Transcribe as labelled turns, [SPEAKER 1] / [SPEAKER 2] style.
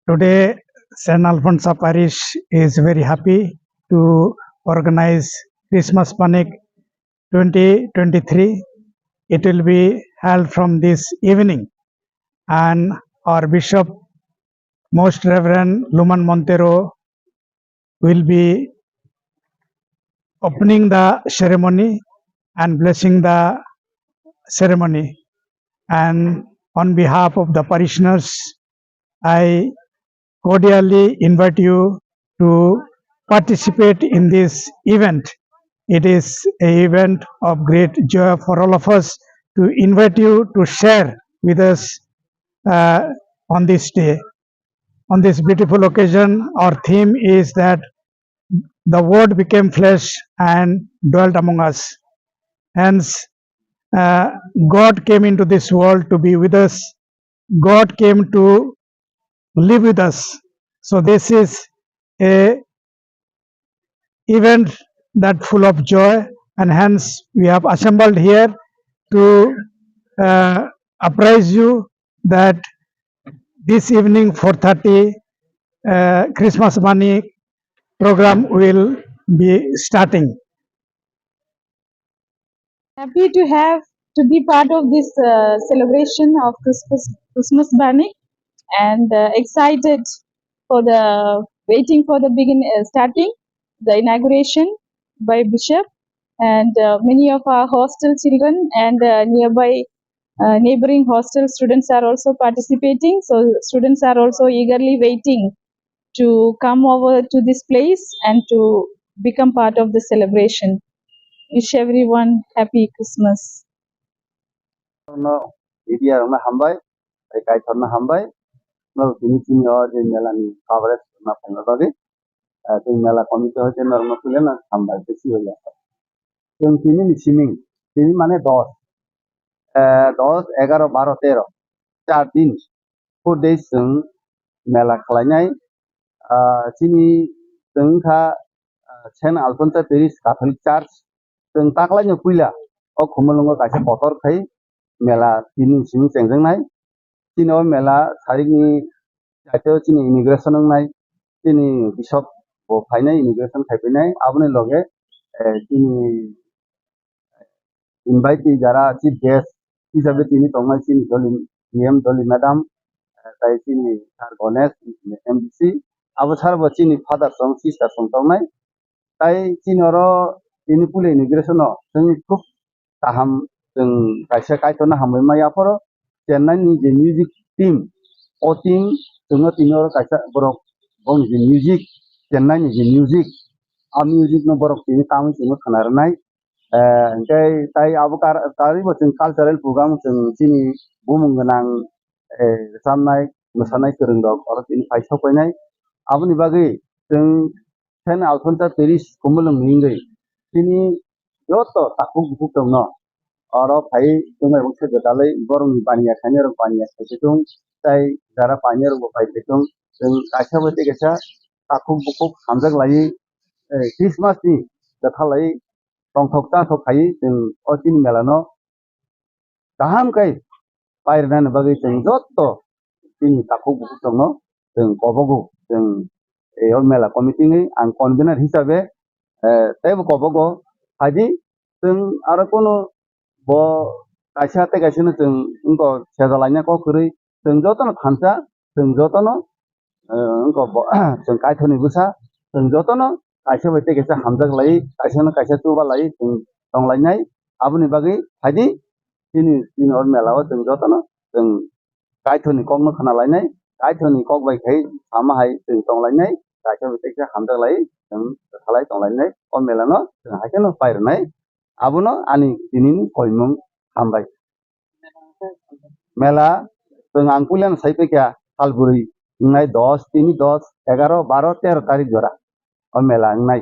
[SPEAKER 1] Today, San Alfonso Parish is very happy to organize Christmas Banik 2023. It will be held from this evening, and our Bishop, Most Reverend Luman Montero, will be opening the ceremony and blessing the ceremony. And on behalf of the parishioners, I cordially invite you to participate in this event. It is an event of great joy for all of us to invite you to share with us uh, on this day. On this beautiful occasion, our theme is that the Word became flesh and dwelt among us. Hence, uh, God came into this world to be with us. God came to live with us. So this is a event that full of joy, and hence we have assembled here to apprise you that this evening 4:30 Christmas money program will be starting.
[SPEAKER 2] Happy to be part of this celebration of Christmas Banik, and excited for the waiting for the starting the inauguration by Bishop, and many of our hostel children and nearby neighboring hostel students are also participating. So students are also eagerly waiting to come over to this place and to become part of the celebration. Wish everyone happy Christmas.
[SPEAKER 3] No, media na hambai, kai thorna hambai. No, Tini or the Melanie coverage na penalty. The Mela committee hote na no kulena hambai besi hoya. Yung Tini ni Tini mane 10, 10, 11, 12, 13, 4 दिन, 4 days जों मेला खालायनाय Tini जों था Saint Alfonso Parish Catholic Church जों ताकलायनो पुइला o khumulwngo kaisa kotor khai mela Tini simi chengjak Tini o mela sarikni jaiteo Tini immigration nai Tini bishop bo phainai immigration khaipainai aboni loge Tini invite jara chief guest hisabe Tini tongnai Tini Doli madam tai Tini Sir Ganesh MDC abo sarbo Tini father song sister song tongnai tai Tini oro Tini pule immigration no जों खुब kaham जों kaisa kaitona hambai maya poro Chennai ni je music team o team जोङो Tini oro kaisa borok bong je music Chennai ni je music a music no borok Tini tamai जोङो khanarnai engkai tai abo karibo जों cultural program जों Tini bumung gonang samnai mosanai korongdok oro Tini paisa painai aboni bagui जों Saint Alfonso Parish khumulwngo hingoi Tini joto takuk bukuk dongno oro pai jomai bungse dalai borongni baniya khaini rok baniya khaitung tai jara paniya rok pai khaitung जों kaisa bai kaisa takuk bukuk hamjak lai Christmas ni dathalai tongthok tathok khai जों o Tini mela no kaham kai pairnani bagui जों joto Tini takuk bukuk dongno जों kobogo जों o mela committee ni ang convenar hisabe tebo kobogo haji जों आरो कोनो bo kaisa tei kaisa no जों onko sejalaina ko kwrui जों jotono thamsa जों jotono onko जों kaithoni busa जों jotono kaisa bai tei kaisa hamjak lai kaisa no kaisa tuba lai जों tonglainai aboni bagui haji Tini or mela o जों jotono जों kaithoni kok no khana lainai kaithoni kok bai khai sama hai जों tonglainai kaisa bai tei kaisa hamjak lai जों thalai tonglainai o mela no जों haike no pairnai abono ani Tini ni koimung hambai mela जों ang pulian saipekya halburi ngai 10, 3, 10, 11, 12, 13 tarik jora o mela ngai